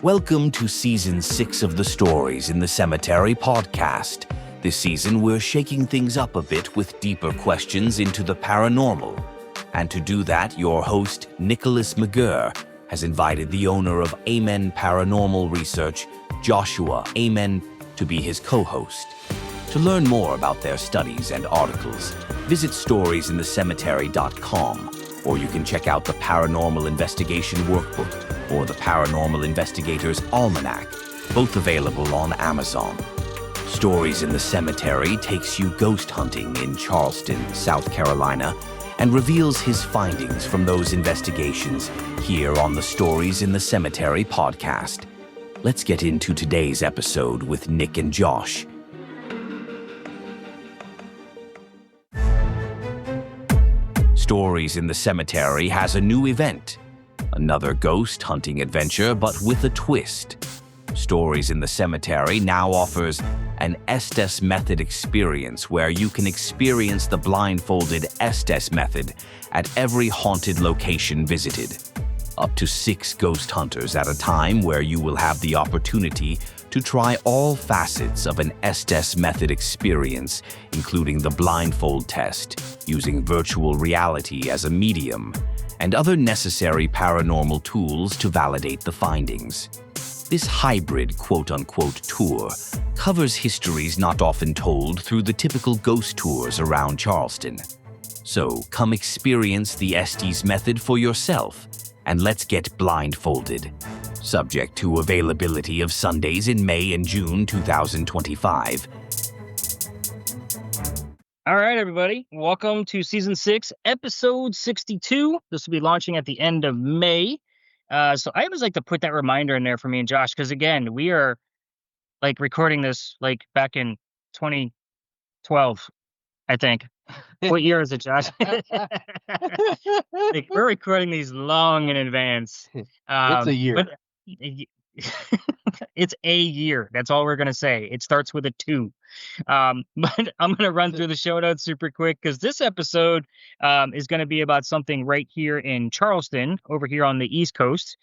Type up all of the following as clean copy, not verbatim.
Welcome to Season 6 of the Stories in the Cemetery podcast. This season, we're shaking things up a bit with deeper questions into the paranormal. And to do that, your host, Nicholas McGirr, has invited the owner of Amen Paranormal Research, Joshua Amen, to be his co-host. To learn more about their studies and articles, visit storiesinthecemetery.com, or you can check out the Paranormal Investigation Workbook or the Paranormal Investigator's Almanac, both available on Amazon. Stories in the Cemetery takes you ghost hunting in Charleston, South Carolina, and reveals his findings from those investigations here on the Stories in the Cemetery podcast. Let's get into today's episode with Nick and Josh. Stories in the Cemetery has a new event. Another ghost hunting adventure, but with a twist. Stories in the Cemetery now offers an Estes method experience where you can experience the blindfolded Estes method at every haunted location visited. Up to 6 ghost hunters at a time, where you will have the opportunity to try all facets of an Estes method experience, including the blindfold test, using virtual reality as a medium, and other necessary paranormal tools to validate the findings. This hybrid quote-unquote tour covers histories not often told through the typical ghost tours around Charleston. So come experience the Estes method for yourself, and let's get blindfolded. Subject to availability of Sundays in May and June 2025. All right, everybody. Welcome to Season 6, Episode 62. This will be launching at the end of May. So I always like to put that reminder in there for me and Josh, because, again, we are, recording this, back in 2012, I think. What year is it, Josh? We're recording these long in advance. It's a year. But it's a year. That's all we're going to say. It starts with a 2. But I'm going to run through the show notes super quick, because this episode is going to be about something right here in Charleston, over here on the East Coast.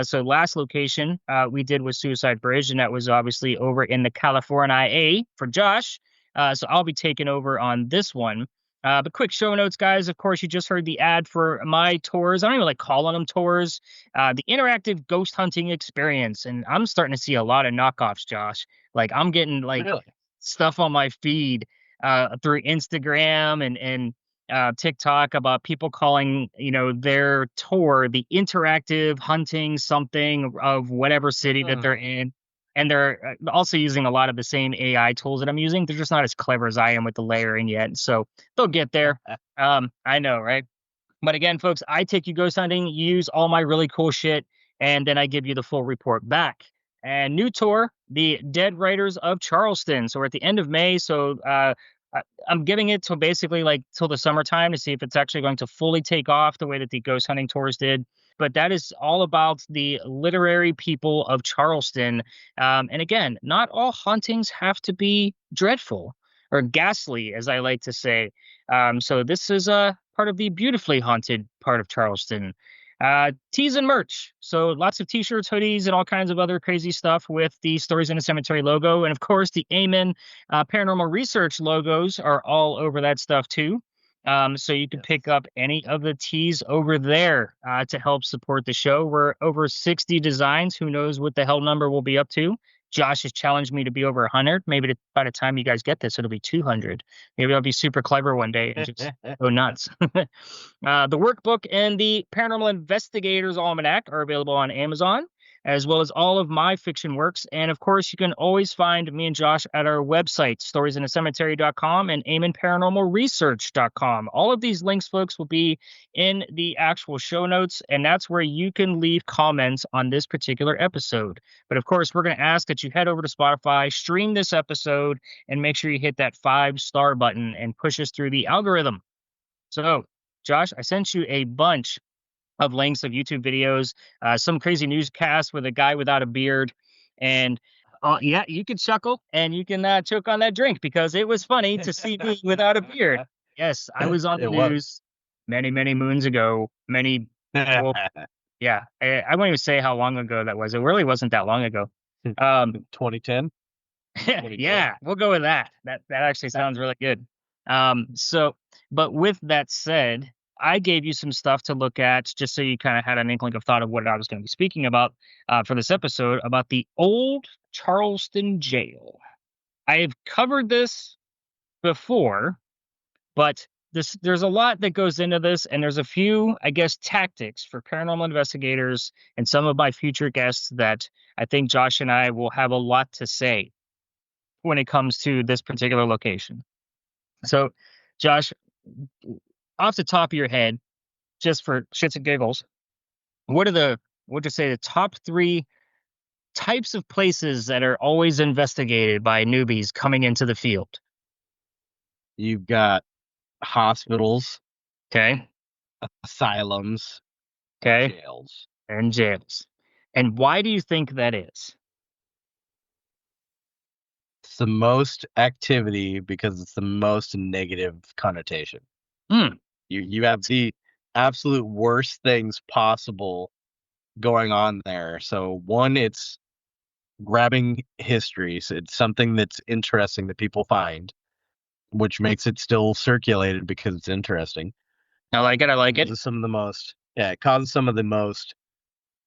So last location we did was Suicide Bridge, and that was obviously over in the California for Josh. So I'll be taking over on this one. But quick show notes, guys. Of course, you just heard the ad for my tours. I don't even like calling them tours. The interactive ghost hunting experience. And I'm starting to see a lot of knockoffs, Josh. I'm getting Really? stuff on my feed through Instagram and TikTok about people calling, their tour the interactive hunting something of whatever city that they're in. And they're also using a lot of the same AI tools that I'm using. They're just not as clever as I am with the layering yet. So they'll get there. I know, right? But again, folks, I take you ghost hunting, use all my really cool shit, and then I give you the full report back. And new tour, the Dead Writers of Charleston. So we're at the end of May. So I'm giving it till basically till the summertime to see if it's actually going to fully take off the way that the ghost hunting tours did. But that is all about the literary people of Charleston. And again, not all hauntings have to be dreadful or ghastly, as I like to say. So this is a part of the beautifully haunted part of Charleston. Tees and merch. So lots of t-shirts, hoodies, and all kinds of other crazy stuff with the Stories in the Cemetery logo. And of course, the Amen Paranormal Research logos are all over that stuff too. So you can pick up any of the tees over there to help support the show. We're over 60 designs. Who knows what the hell number we'll be up to. Josh has challenged me to be over 100. Maybe by the time you guys get this, it'll be 200. Maybe I'll be super clever one day and just go nuts. The workbook and the Paranormal Investigator's Almanac are available on Amazon, as well as all of my fiction works. And of course, you can always find me and Josh at our website, storiesinthecemetery.com and amenparanormalresearch.com. All of these links, folks, will be in the actual show notes, and that's where you can leave comments on this particular episode. But of course, we're going to ask that you head over to Spotify, stream this episode, and make sure you hit that 5-star button and push us through the algorithm. So, Josh, I sent you a bunch of links of YouTube videos, some crazy newscast with a guy without a beard. And yeah, you can chuckle and you can choke on that drink, because it was funny to see me without a beard. Yes, I was on the news many, many moons ago, Yeah, I won't even say how long ago that was. It really wasn't that long ago. Um, 2010, 2012. yeah, we'll go with that. That actually sounds really good. So, but with that said, I gave you some stuff to look at just so you kind of had an inkling of thought of what I was going to be speaking about for this episode about the old Charleston jail. I have covered this before, but there's a lot that goes into this, and there's a few, I guess, tactics for paranormal investigators and some of my future guests that I think Josh and I will have a lot to say when it comes to this particular location. So, Josh, off the top of your head, just for shits and giggles, what are the what would you say the top three types of places that are always investigated by newbies coming into the field? You've got hospitals, Okay, asylums, and okay, jails. and jails. And why do you think that is? It's the most activity because it's the most negative connotation. Hmm. You have the absolute worst things possible going on there. So one, it's grabbing history. So it's something that's interesting that people find, which makes it still circulated because it's interesting. I like it. I like it. Causes some of the most, yeah, it causes some of the most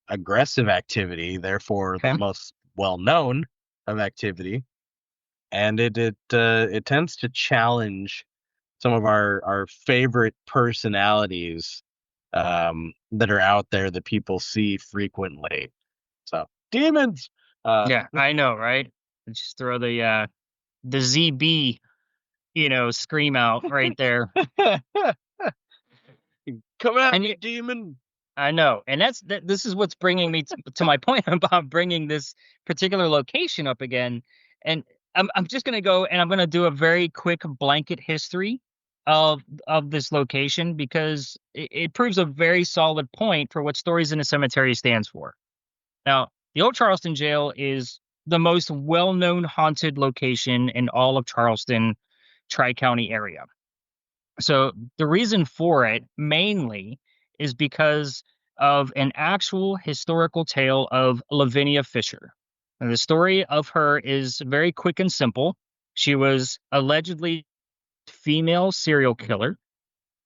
aggressive activity, therefore the Okay. most well known of activity, and it tends to challenge some of our favorite personalities that are out there that people see frequently. So demons. Yeah, I know, right? Just throw the ZB, scream out right there. Come at And me, demon. I know, and this is what's bringing me to my point about bringing this particular location up again. And I'm just gonna go and I'm gonna do a very quick blanket history of this location because it proves a very solid point for what Stories in a Cemetery stands for. Now, the Old Charleston Jail is the most well-known haunted location in all of Charleston, Tri-County area. So the reason for it mainly is because of an actual historical tale of Lavinia Fisher. And the story of her is very quick and simple. She was allegedly a female serial killer,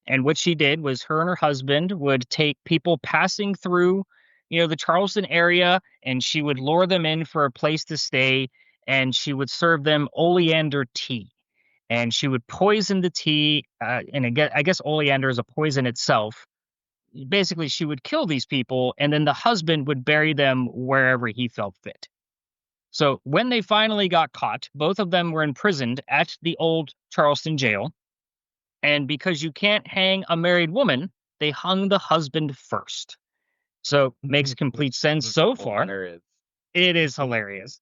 and what she did was her and her husband would take people passing through, the Charleston area, and she would lure them in for a place to stay, and she would serve them oleander tea. And she would poison the tea, and I guess oleander is a poison itself. Basically, she would kill these people, and then the husband would bury them wherever he felt fit. So when they finally got caught, both of them were imprisoned at the old Charleston jail. And because you can't hang a married woman, they hung the husband first. So makes complete sense so far. Hilarious. It is hilarious.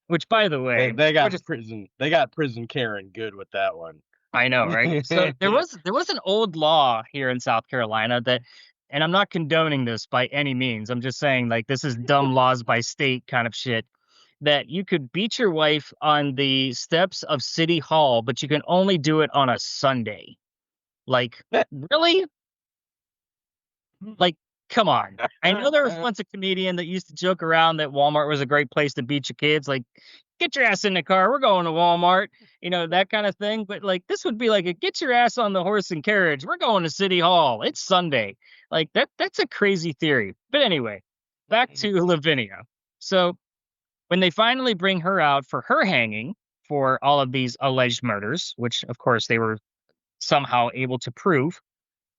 Which by the way, They got prison. They got prison Karen good with that one. I know, right? So there was an old law here in South Carolina that, and I'm not condoning this by any means. I'm just saying like this is dumb laws by state kind of shit. That you could beat your wife on the steps of City Hall, but you can only do it on a Sunday. Like, really? Like, come on. I know there was once a comedian that used to joke around that Walmart was a great place to beat your kids. Like, get your ass in the car. We're going to Walmart, that kind of thing. But like, this would be like a get your ass on the horse and carriage. We're going to City Hall. It's Sunday. Like that's a crazy theory. But anyway, back to Lavinia. So when they finally bring her out for her hanging for all of these alleged murders, which of course they were somehow able to prove,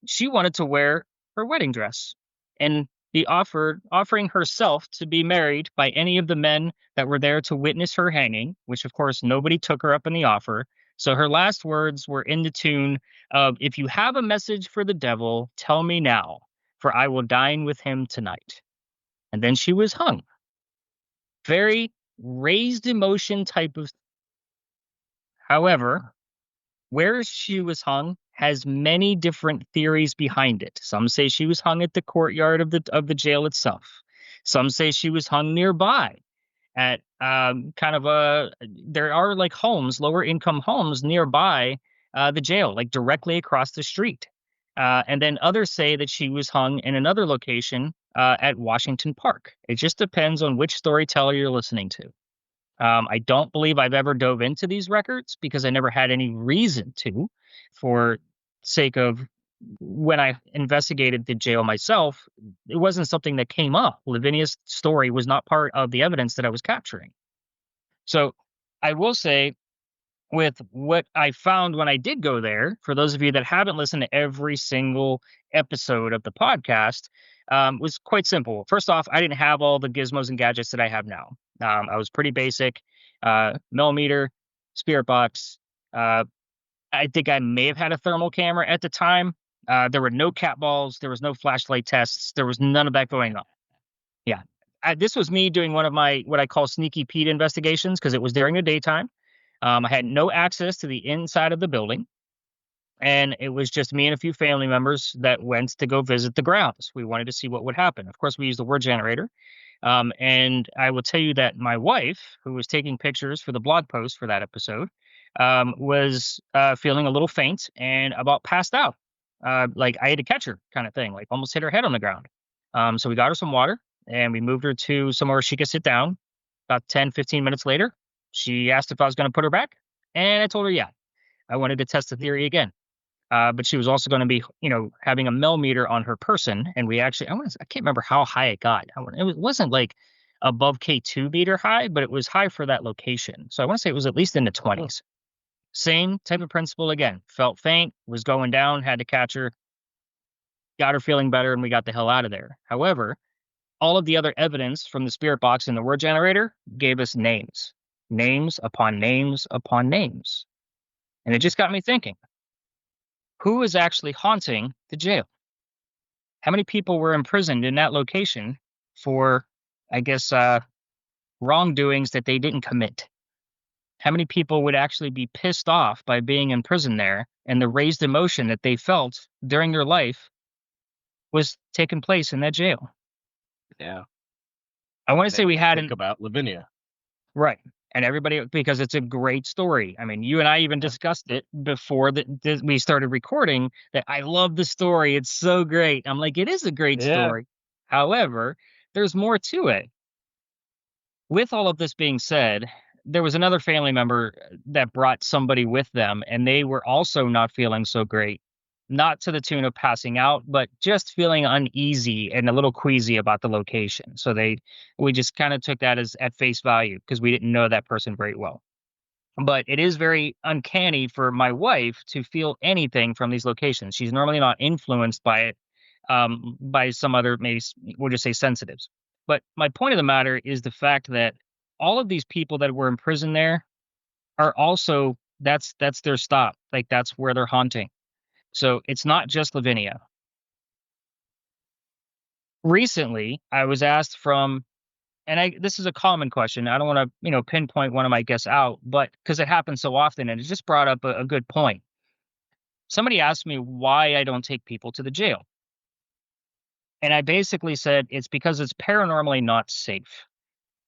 she wanted to wear her wedding dress and be offering herself to be married by any of the men that were there to witness her hanging, which of course nobody took her up on the offer. So her last words were in the tune of, "If you have a message for the devil, tell me now, for I will dine with him tonight." And then she was hung. Very raised emotion type of. However, where she was hung has many different theories behind it. Some say she was hung at the courtyard of the jail itself. Some say she was hung nearby at kind of there are like homes, lower income homes nearby the jail, like directly across the street. And then others say that she was hung in another location at Washington Park. It just depends on which storyteller you're listening to. I don't believe I've ever dove into these records because I never had any reason to, for sake of when I investigated the jail myself, it wasn't something that came up. Lavinia's story was not part of the evidence that I was capturing. So I will say, with what I found when I did go there, for those of you that haven't listened to every single episode of the podcast, was quite simple. First off, I didn't have all the gizmos and gadgets that I have now. I was pretty basic, millimeter, spirit box. I think I may have had a thermal camera at the time. There were no cat balls. There was no flashlight tests. There was none of that going on. Yeah. This was me doing one of my, what I call sneaky Pete investigations, because it was during the daytime. I had no access to the inside of the building, and it was just me and a few family members that went to go visit the grounds. We wanted to see what would happen. Of course, we used the word generator. And I will tell you that my wife, who was taking pictures for the blog post for that episode, was feeling a little faint and about passed out. Like I had to catch her, kind of thing, like almost hit her head on the ground. So we got her some water and we moved her to somewhere she could sit down. About 10, 15 minutes later, she asked if I was going to put her back. And I told her, yeah, I wanted to test the theory again. But she was also going to be, having a millimeter on her person. And we actually, I can't remember how high it got. It wasn't like above K2 meter high, but it was high for that location. So I want to say it was at least in the 20s. Same type of principle again. Felt faint, was going down, had to catch her, got her feeling better, and we got the hell out of there. However, all of the other evidence from the spirit box and the word generator gave us names, names upon names upon names. And it just got me thinking, who is actually haunting the jail? How many people were imprisoned in that location for, I guess, wrongdoings that they didn't commit? How many people would actually be pissed off by being in prison there, and the raised emotion that they felt during their life was taking place in that jail? Yeah. I want to say we had about Lavinia. Right. And everybody, because it's a great story. I mean, you and I even discussed it before we started recording, that I love the story. It's so great. I'm like, it is a great story. However, there's more to it. With all of this being said, there was another family member that brought somebody with them, and they were also not feeling so great. Not to the tune of passing out, but just feeling uneasy and a little queasy about the location. So we just kind of took that as at face value because we didn't know that person very well. But it is very uncanny for my wife to feel anything from these locations. She's normally not influenced by it, by some other, maybe we'll just say sensitives. But my point of the matter is the fact that all of these people that were in prison there are also, that's their stop. Like that's where they're haunting. So it's not just Lavinia. Recently, I was asked this is a common question. I don't want to, pinpoint one of my guests out, but because it happens so often, and it just brought up a good point. Somebody asked me why I don't take people to the jail. And I basically said it's because it's paranormally not safe.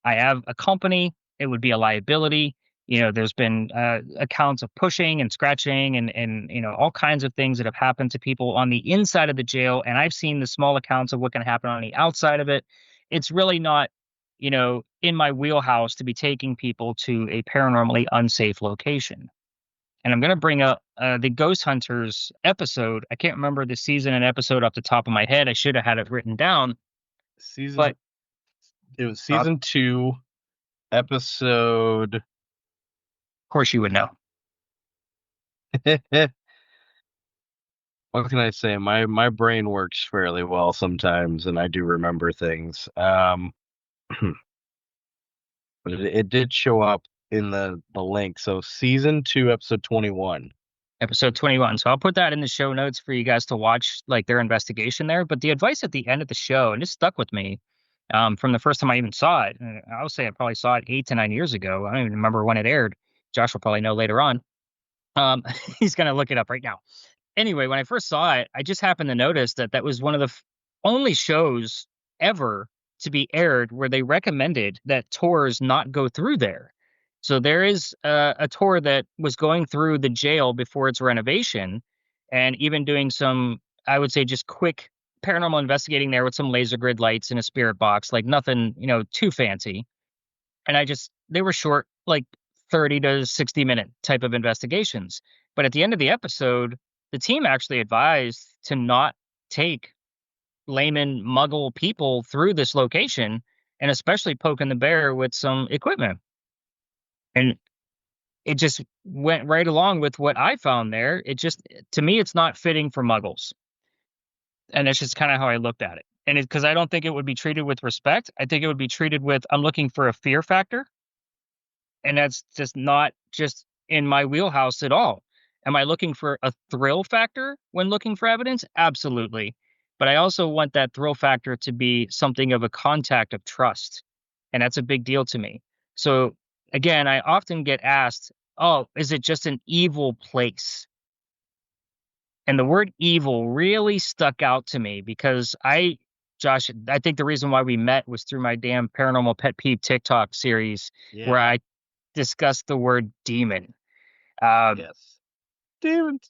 I have a company, it would be a liability. There's been accounts of pushing and scratching and all kinds of things that have happened to people on the inside of the jail. And I've seen the small accounts of what can happen on the outside of it. It's really not, in my wheelhouse to be taking people to a paranormally unsafe location. And I'm going to bring up the Ghost Hunters episode. I can't remember the season and episode off the top of my head. I should have had it written down. It was season 2, episode. Of course you would know. What can I say? My brain works fairly well sometimes, and I do remember things. But it did show up in the link. So season 2, episode 21. Episode 21. So I'll put that in the show notes for you guys to watch, like their investigation there. But the advice at the end of the show, and it stuck with me from the first time I even saw it. And I would say I probably saw it 8 to 9 years ago. I don't even remember when it aired. Josh will probably know later on. He's going to look it up right now. Anyway, when I first saw it, I just happened to notice that was one of the only shows ever to be aired where they recommended that tours not go through there. So there is a tour that was going through the jail before its renovation, and even doing some, I would say, just quick paranormal investigating there with some laser grid lights and a spirit box, like nothing, too fancy. And they were short, like 30 to 60-minute type of investigations. But at the end of the episode, the team actually advised to not take layman muggle people through this location, and especially poking the bear with some equipment. And it just went right along with what I found there. To me, it's not fitting for muggles. And that's just kind of how I looked at it. And because I don't think it would be treated with respect. I think it would be treated with, I'm looking for a fear factor. And that's just not just in my wheelhouse at all. Am I looking for a thrill factor when looking for evidence? Absolutely. But I also want that thrill factor to be something of a contact of trust. And that's a big deal to me. So again, I often get asked, oh, is it just an evil place? And the word evil really stuck out to me because Josh, I think the reason why we met was through my damn paranormal pet peeve TikTok series where Yeah. I discussed the word demon. Uh, Yes. Demons.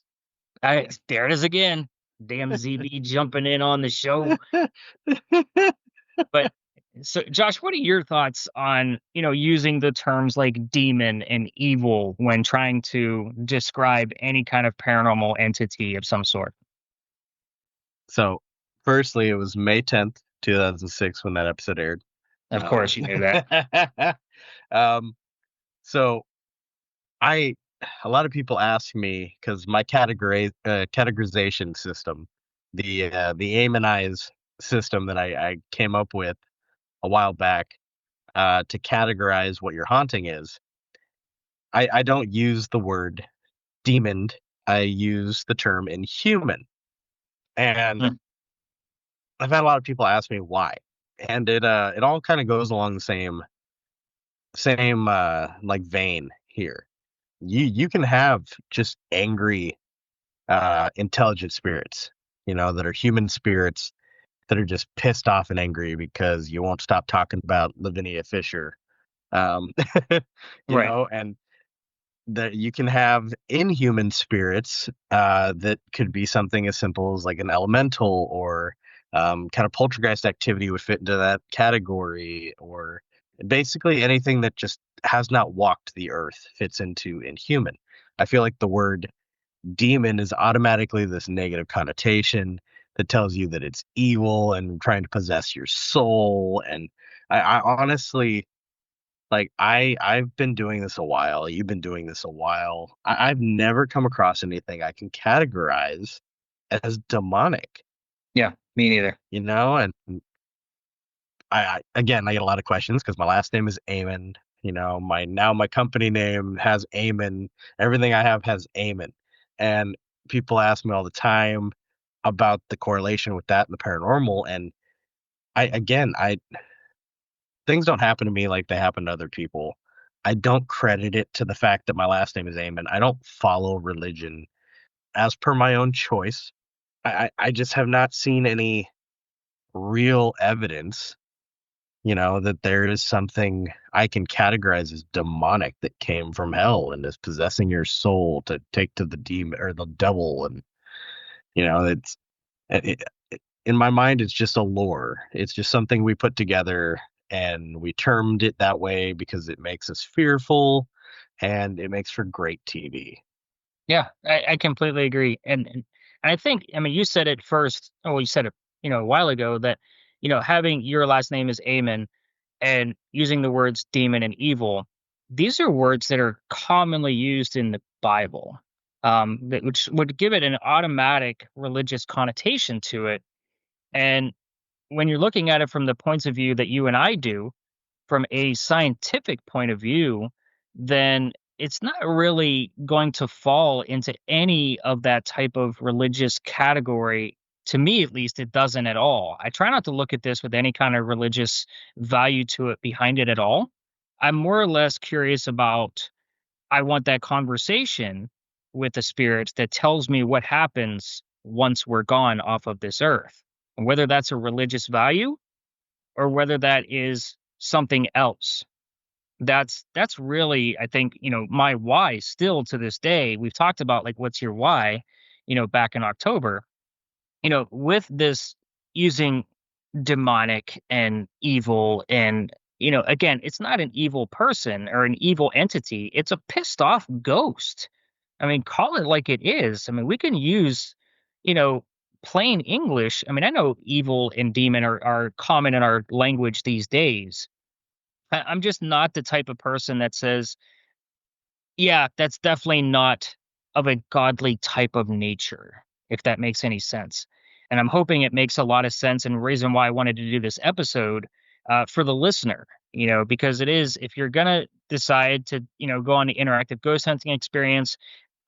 there it is again. Damn ZB jumping in on the show. But so, Josh, what are your thoughts on using the terms like demon and evil when trying to describe any kind of paranormal entity of some sort? So, firstly, it was May 10th, 2006 when that episode aired. Of course, you knew that. um, so a lot of people ask me because my categorization system, the aim and eyes system that I came up with a while back, to categorize what your haunting is. I don't use the word demon. I use the term inhuman, and Mm. I've had a lot of people ask me why, and it all kind of goes along the same like vein here. You can have just angry, intelligent spirits, that are human spirits that are just pissed off and angry because you won't stop talking about Lavinia Fisher. Um, Right. and that you can have inhuman spirits, that could be something as simple as like an elemental, or kind of poltergeist activity would fit into that category, or basically anything that just has not walked the earth fits into inhuman. I feel like the word demon is automatically this negative connotation that tells you that it's evil and trying to possess your soul. And I honestly, like, I've been doing this a while. You've been doing this a while. I've never come across anything I can categorize as demonic, Yeah, me neither. and again, I get a lot of questions because my last name is Eamon. My company name has Eamon. Everything I have has Eamon, and people ask me all the time about the correlation with that and the paranormal. And I things don't happen to me like they happen to other people. I don't credit it to the fact that my last name is Eamon. I don't follow religion as per my own choice. I just have not seen any real evidence, that there is something I can categorize as demonic that came from hell and is possessing your soul to take to the demon or the devil. And, it's it, in my mind, it's just a lore. It's just something we put together and we termed it that way because it makes us fearful and it makes for great TV. Yeah, I completely agree. And I think, I mean, you said it first. Oh, you said it, a while ago that, having your last name is Amen and using the words demon and evil, these are words that are commonly used in the Bible, which would give it an automatic religious connotation to it. And when you're looking at it from the points of view that you and I do, from a scientific point of view, then it's not really going to fall into any of that type of religious category. To me, at least, it doesn't at all. I try not to look at this with any kind of religious value to it behind it at all. I'm more or less curious about, I want that conversation with the spirit that tells me what happens once we're gone off of this earth. And whether that's a religious value or whether that is something else. That's really, I think, my why still to this day. We've talked about like what's your why, back in October. With this, using demonic and evil and again, it's not an evil person or an evil entity, it's a pissed off ghost. I mean, call it like it is. I mean, we can use, you know, plain English. I mean, I know evil and demon are common in our language these days. I'm just not the type of person that says, yeah, that's definitely not of a godly type of nature, if that makes any sense. And I'm hoping it makes a lot of sense and reason why I wanted to do this episode for the listener, because it is, if you're going to decide to, go on the interactive ghost hunting experience,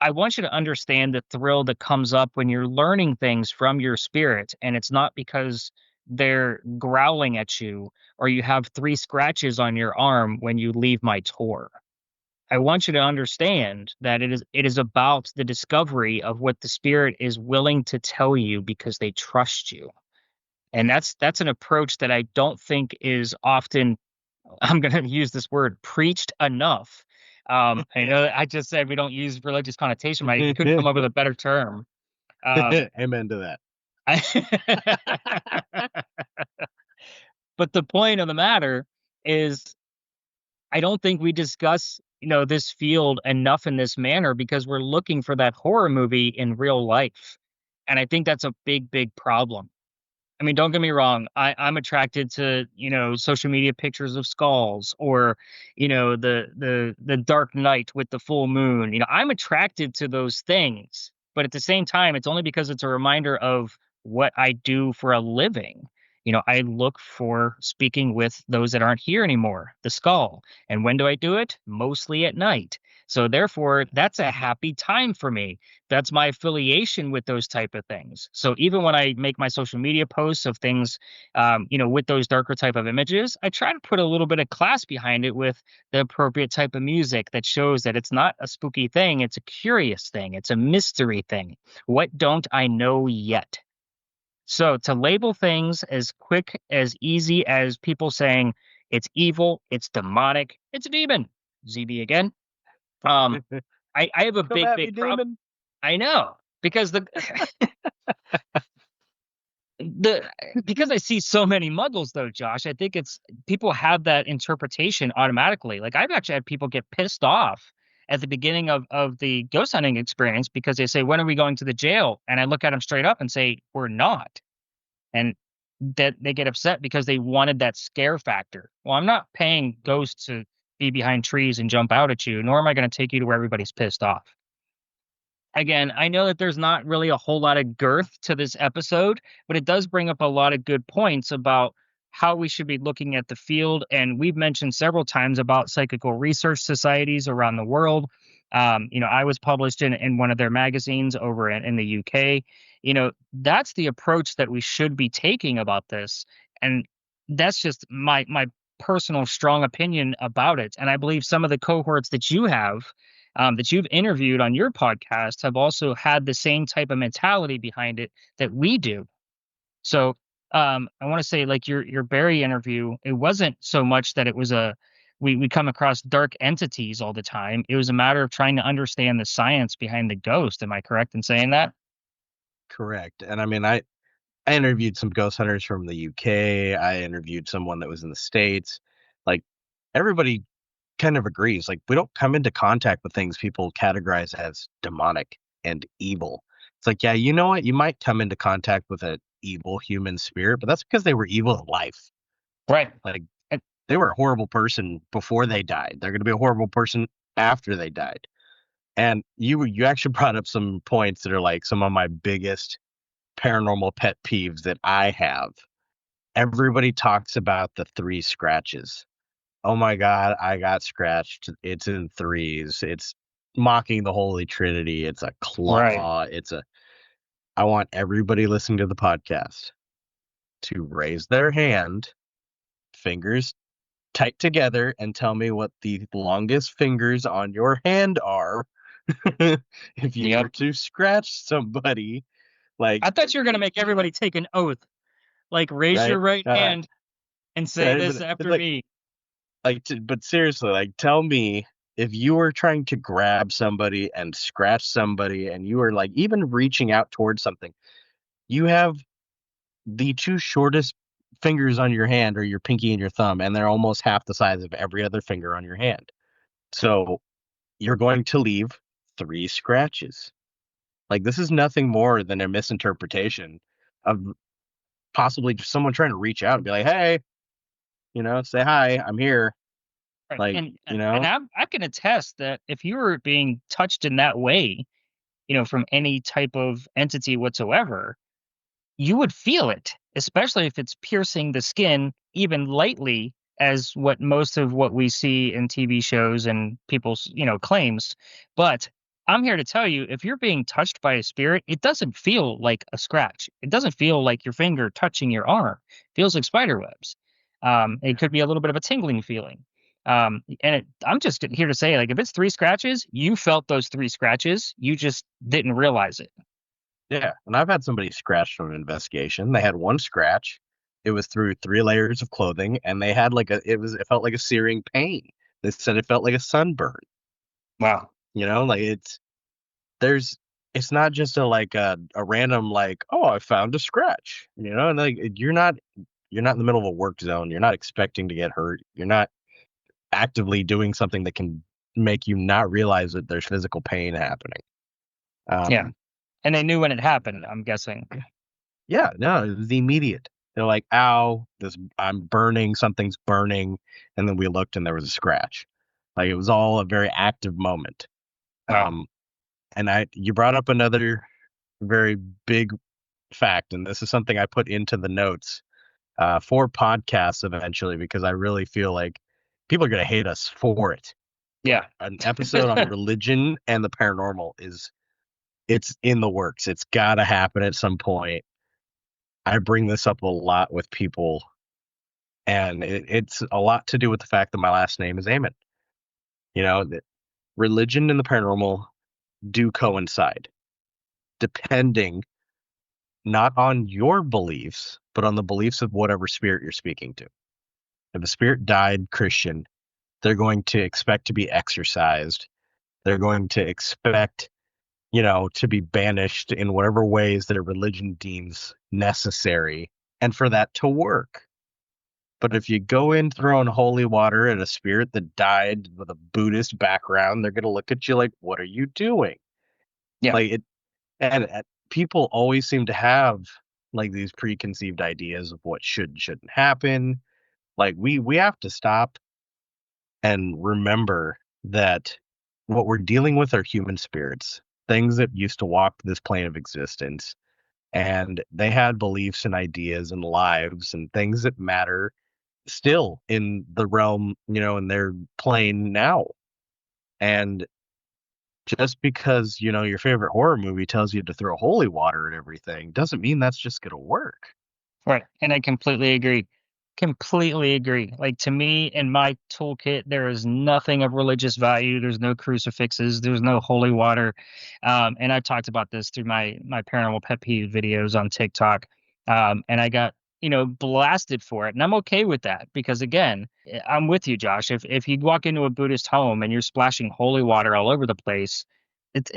I want you to understand the thrill that comes up when you're learning things from your spirit. And it's not because they're growling at you or you have 3 scratches on your arm when you leave my tour. I want you to understand that it is about the discovery of what the spirit is willing to tell you because they trust you. And that's an approach that I don't think is often, I'm going to use this word, preached enough. I know I just said we don't use religious connotation, but I couldn't come up with a better term. Amen to that. But the point of the matter is I don't think we discuss, this field enough in this manner because we're looking for that horror movie in real life. And I think that's a big, big problem. I mean, don't get me wrong. I'm attracted to, social media pictures of skulls or, the dark night with the full moon. I'm attracted to those things. But at the same time, it's only because it's a reminder of what I do for a living. I look for speaking with those that aren't here anymore, the skull. And when do I do it? Mostly at night. So therefore, that's a happy time for me. That's my affiliation with those type of things. So even when I make my social media posts of things, with those darker type of images, I try to put a little bit of class behind it with the appropriate type of music that shows that it's not a spooky thing. It's a curious thing. It's a mystery thing. What don't I know yet? So to label things as quick, as easy as people saying it's evil, it's demonic, it's a demon, ZB again. Um, I have a Come big, at me, big problem. demon. I know because the because I see so many muggles though, Josh. I think it's people have that interpretation automatically. Like I've actually had people get pissed off at the beginning of the ghost hunting experience because they say, "When are we going to the jail?" And I look at them straight up and say, "We're not." And that they get upset because they wanted that scare factor. Well, I'm not paying ghosts to be behind trees and jump out at you, nor am I going to take you to where everybody's pissed off. Again, I know that there's not really a whole lot of girth to this episode, but it does bring up a lot of good points about how we should be looking at the field. And we've mentioned several times about psychical research societies around the world. I was published in one of their magazines over in the UK. That's the approach that we should be taking about this. And that's just my personal strong opinion about it. And I believe some of the cohorts that you've interviewed on your podcast have also had the same type of mentality behind it that we do. So I want to say like your Barry interview, it wasn't so much that it was we come across dark entities all the time. It was a matter of trying to understand the science behind the ghost. Am I correct in saying that? Correct. And I mean, I interviewed some ghost hunters from the UK. I interviewed someone that was in the States. Like everybody kind of agrees. Like we don't come into contact with things people categorize as demonic and evil. It's like, yeah, you know what? You might come into contact with an evil human spirit, but that's because they were evil in life. Right. Like they were a horrible person before they died. They're going to be a horrible person after they died. And you actually brought up some points that are like some of my biggest paranormal pet peeves that I have. Everybody talks about the 3 scratches. Oh my God, I got scratched. It's in 3s. It's mocking the Holy Trinity. It's a claw. Right. I want everybody listening to the podcast to raise their hand, fingers tight together, and tell me what the longest fingers on your hand are. If you were to scratch somebody, like I thought you were going to make everybody take an oath, like raise your right hand and say this after me. But seriously, like tell me if you were trying to grab somebody and scratch somebody and you were like even reaching out towards something, you have the two shortest fingers on your hand are your pinky and your thumb, and they're almost half the size of every other finger on your hand. So you're going to leave 3 scratches. Like, this is nothing more than a misinterpretation of possibly just someone trying to reach out and be like, hey, say hi, I'm here. Right. Like, And I can attest that if you were being touched in that way, from any type of entity whatsoever, you would feel it, especially if it's piercing the skin even lightly, as what most of what we see in TV shows and people's, claims. But I'm here to tell you, if you're being touched by a spirit, it doesn't feel like a scratch. It doesn't feel like your finger touching your arm. It feels like spider webs. It could be a little bit of a tingling feeling. I'm just here to say, like, if it's 3 scratches, you felt those 3 scratches. You just didn't realize it. yeah. And I've had somebody scratched from an investigation. They had one scratch. It was through 3 layers of clothing, and they had it felt like a searing pain. They said it felt like a sunburn. Wow. Like it's not just a random, like, oh, I found a scratch, and like you're not in the middle of a work zone. You're not expecting to get hurt. You're not actively doing something that can make you not realize that there's physical pain happening. Yeah. And they knew when it happened, I'm guessing. Yeah, no, it was immediate. They're like, ow, I'm burning, something's burning. And then we looked and there was a scratch. Like, it was all a very active moment. Wow. And you brought up another very big fact, and this is something I put into the notes for podcasts eventually, because I really feel like people are going to hate us for it. Yeah. An episode on religion and the paranormal it's in the works. It's got to happen at some point. I bring this up a lot with people, and it's a lot to do with the fact that my last name is Amen. That religion and the paranormal do coincide, depending not on your beliefs, but on the beliefs of whatever spirit you're speaking to. If a spirit died Christian, they're going to expect to be exorcised. They're going to expect, to be banished in whatever ways that a religion deems necessary, and for that to work. But if you go in throwing holy water at a spirit that died with a Buddhist background, they're going to look at you like, what are you doing? Yeah. Like it, and people always seem to have like these preconceived ideas of what should and shouldn't happen. Like, we have to stop and remember that what we're dealing with are human spirits, things that used to walk this plane of existence, and they had beliefs and ideas and lives and things that matter still in the realm, in their plane now. And just because, your favorite horror movie tells you to throw holy water at everything doesn't mean that's just going to work. Right. And I completely agree. Completely agree. Like, to me, in my toolkit, there is nothing of religious value. There's no crucifixes. There's no holy water. And I talked about this through my paranormal pet peeve videos on TikTok. And I got, blasted for it. And I'm okay with that because, again, I'm with you, Josh. If you walk into a Buddhist home and you're splashing holy water all over the place,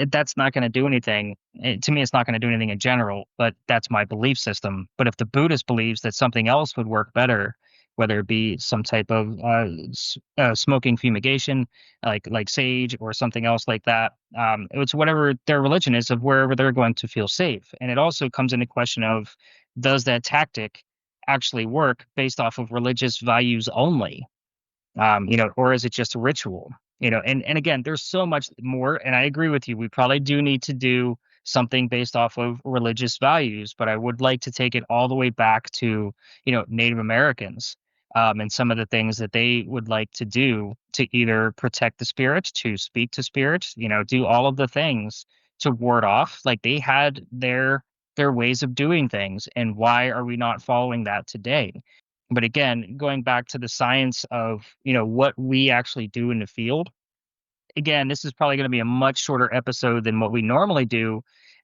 that's not going to do anything. To me, it's not going to do anything in general, but that's my belief system. But if the Buddhist believes that something else would work better, whether it be some type of smoking fumigation, like sage or something else like that, it's whatever their religion is of wherever they're going to feel safe. And it also comes into question of, does that tactic actually work based off of religious values only? Or is it just a ritual? And again, there's so much more, and I agree with you. We probably do need to do something based off of religious values, but I would like to take it all the way back to, Native Americans, and some of the things that they would like to do to either protect the spirits, to speak to spirits, do all of the things to ward off. Like, they had their ways of doing things, and why are we not following that today? But again, going back to the science of, what we actually do in the field, again, this is probably going to be a much shorter episode than what we normally do,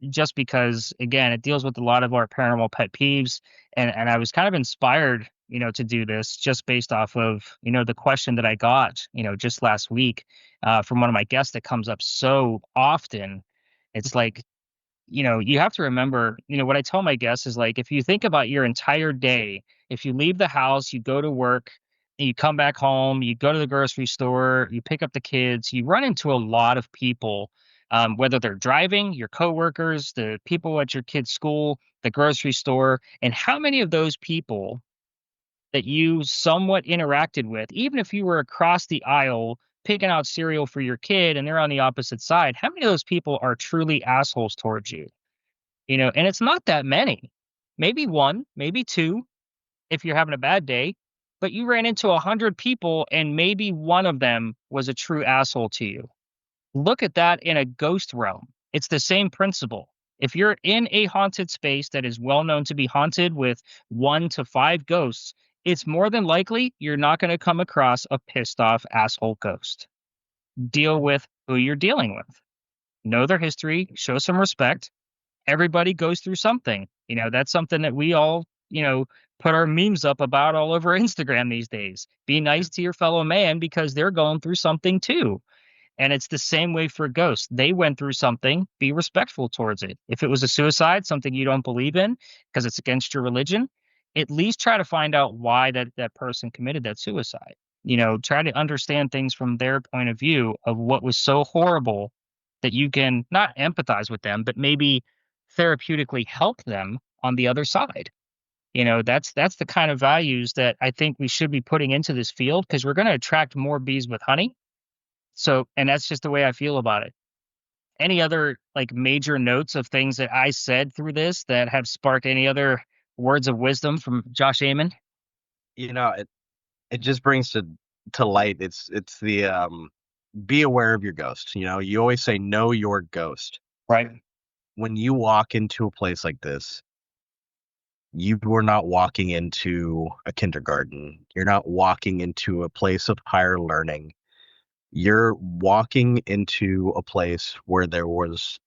just because, again, it deals with a lot of our paranormal pet peeves. And I was kind of inspired, to do this just based off of, the question that I got, just last week, from one of my guests that comes up so often. It's like, you have to remember, what I tell my guests is like, if you think about your entire day, if you leave the house, you go to work, and you come back home, you go to the grocery store, you pick up the kids, you run into a lot of people, whether they're driving, your coworkers, the people at your kid's school, the grocery store, and how many of those people that you somewhat interacted with, even if you were across the aisle picking out cereal for your kid and they're on the opposite side, how many of those people are truly assholes towards you? And it's not that many. Maybe one, maybe two if you're having a bad day, but you ran into 100 people and maybe one of them was a true asshole to you. Look at that in a ghost realm. It's the same principle. If you're in a haunted space that is well known to be haunted with 1 to 5 ghosts, it's more than likely you're not going to come across a pissed off asshole ghost. Deal with who you're dealing with. Know their history, show some respect. Everybody goes through something. That's something that we all, put our memes up about all over Instagram these days. Be nice to your fellow man because they're going through something too. And it's the same way for ghosts. They went through something, be respectful towards it. If it was a suicide, something you don't believe in because it's against your religion, at least try to find out why that person committed that suicide. Try to understand things from their point of view of what was so horrible that you can not empathize with them, but maybe therapeutically help them on the other side. That's the kind of values that I think we should be putting into this field because we're going to attract more bees with honey. So, and that's just the way I feel about it. Any other like major notes of things that I said through this that have sparked any other words of wisdom from Josh Amon? It just brings to light. It's the be aware of your ghost. You always say know your ghost. Right. When you walk into a place like this, you are not walking into a kindergarten. You're not walking into a place of higher learning. You're walking into a place where there was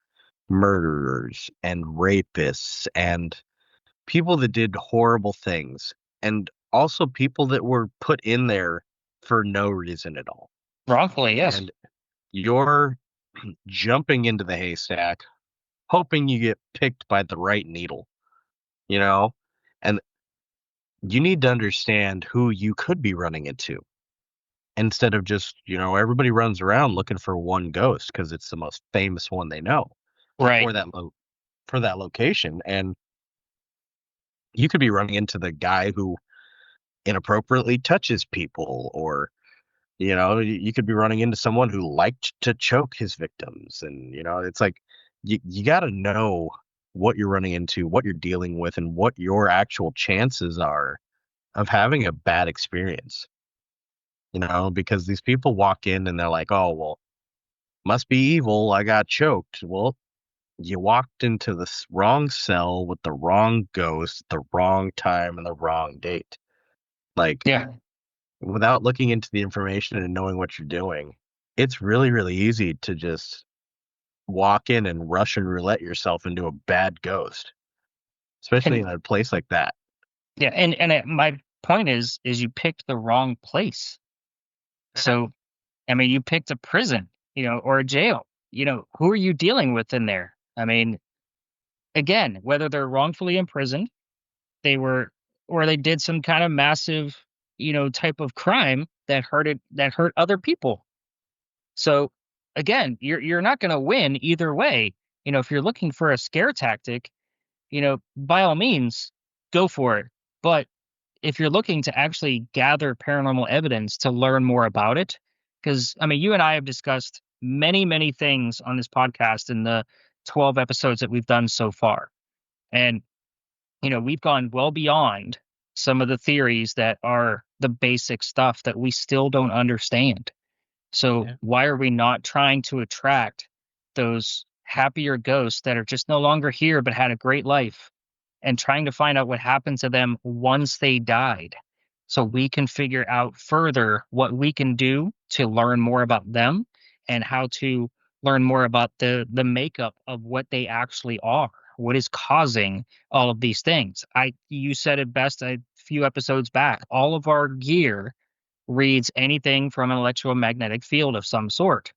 murderers and rapists and people that did horrible things, and also people that were put in there for no reason at all. Wrongfully, yes. And you're jumping into the haystack, hoping you get picked by the right needle, and you need to understand who you could be running into instead of just, everybody runs around looking for one ghost because it's the most famous one they know Right. for that location. And you could be running into the guy who inappropriately touches people, or you could be running into someone who liked to choke his victims. And it's like you got to know what you're running into, what you're dealing with, and what your actual chances are of having a bad experience. Because these people walk in and they're like, oh well, must be evil, I got choked. Well, you walked into the wrong cell with the wrong ghost, the wrong time, and the wrong date. Like, Yeah. without looking into the information and knowing what you're doing, it's really, really easy to just walk in and Russian roulette yourself into a bad ghost, especially in a place like that. Yeah, my point is you picked the wrong place. So, I mean, you picked a prison, or a jail. Who are you dealing with in there? I mean, again, whether they're wrongfully imprisoned, they were, or they did some kind of massive, type of crime that hurt other people. So, again, you're not going to win either way. If you're looking for a scare tactic, by all means, go for it. But if you're looking to actually gather paranormal evidence to learn more about it, because I mean, you and I have discussed many, many things on this podcast in the 12 episodes that we've done so far. And, we've gone well beyond some of the theories that are the basic stuff that we still don't understand. So Yeah. why are we not trying to attract those happier ghosts that are just no longer here but had a great life, and trying to find out what happened to them once they died so we can figure out further what we can do to learn more about them and how to learn more about the makeup of what they actually are, what is causing all of these things. You said it best a few episodes back. All of our gear reads anything from an electromagnetic field of some sort.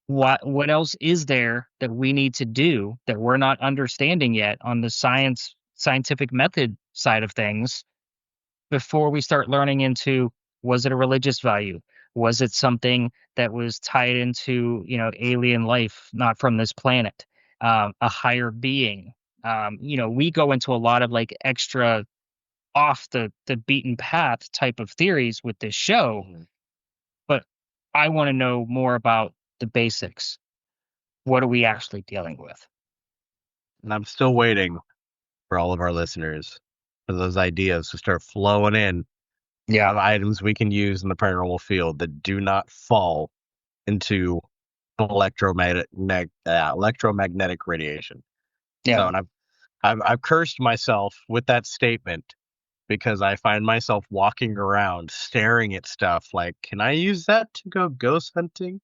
what else is there that we need to do that we're not understanding yet on the scientific method side of things before we start learning into, was it a religious value? Was it something that was tied into, alien life, not from this planet, a higher being? We go into a lot of like extra off the beaten path type of theories with this show, Mhm. but I want to know more about the basics. What are we actually dealing with? And I'm still waiting for all of our listeners for those ideas to start flowing in Yeah, of items we can use in the paranormal field that do not fall into electromagnetic radiation. So, yeah. and I've cursed myself with that statement because I find myself walking around staring at stuff like, can I use that to go ghost hunting?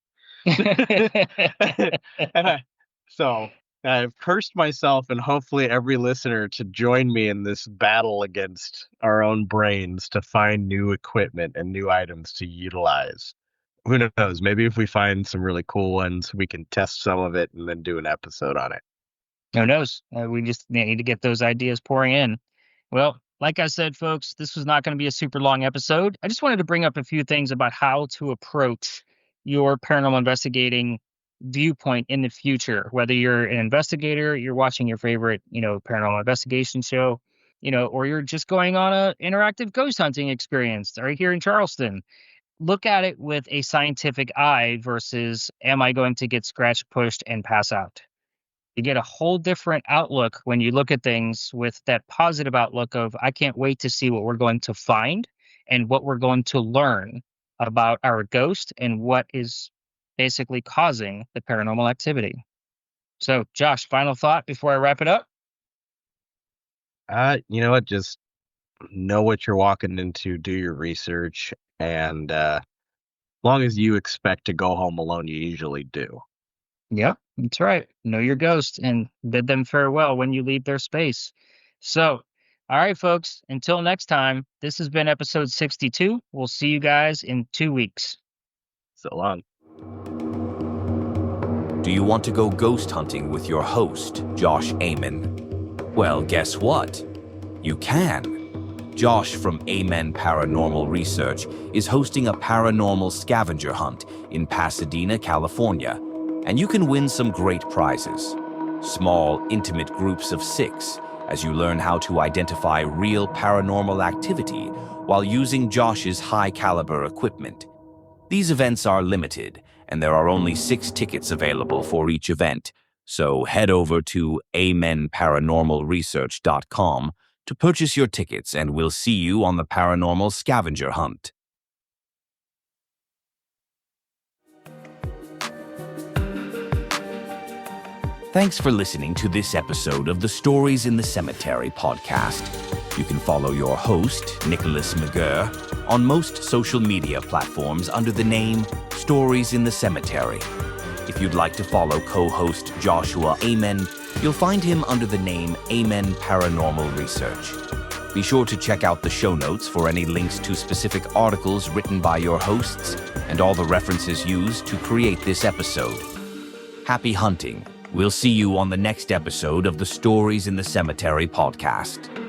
And so I've cursed myself and hopefully every listener to join me in this battle against our own brains to find new equipment and new items to utilize. Who knows? Maybe if we find some really cool ones, we can test some of it and then do an episode on it. Who knows? We just need to get those ideas pouring in. Well, like I said, folks, this was not going to be a super long episode. I just wanted to bring up a few things about how to approach your paranormal investigating viewpoint in the future. Whether you're an investigator, you're watching your favorite, paranormal investigation show, or you're just going on a interactive ghost hunting experience right here in Charleston. Look at it with a scientific eye versus, am I going to get scratched, pushed, and pass out? You get a whole different outlook when you look at things with that positive outlook of, I can't wait to see what we're going to find and what we're going to learn about our ghost and what is basically causing the paranormal activity. So, Josh, final thought before I wrap it up? You know what? Just know what you're walking into, do your research, and long as you expect to go home alone, you usually do. Yep, that's right. Know your ghost and bid them farewell when you leave their space. So, all right, folks, until next time, this has been episode 62. We'll see you guys in 2 weeks. So long. Do you want to go ghost hunting with your host, Josh Amen? Well, guess what? You can. Josh from Amen Paranormal Research is hosting a paranormal scavenger hunt in Pasadena, California, and you can win some great prizes. Small, intimate groups of 6 as you learn how to identify real paranormal activity while using Josh's high-caliber equipment. These events are limited, and there are only 6 tickets available for each event, so head over to amenparanormalresearch.com to purchase your tickets, and we'll see you on the paranormal scavenger hunt. Thanks for listening to this episode of the Stories in the Cemetery podcast. You can follow your host, Nicholas McGirr, on most social media platforms under the name Stories in the Cemetery. If you'd like to follow co-host Joshua Amen, you'll find him under the name Amen Paranormal Research. Be sure to check out the show notes for any links to specific articles written by your hosts and all the references used to create this episode. Happy hunting. We'll see you on the next episode of the Stories in the Cemetery podcast.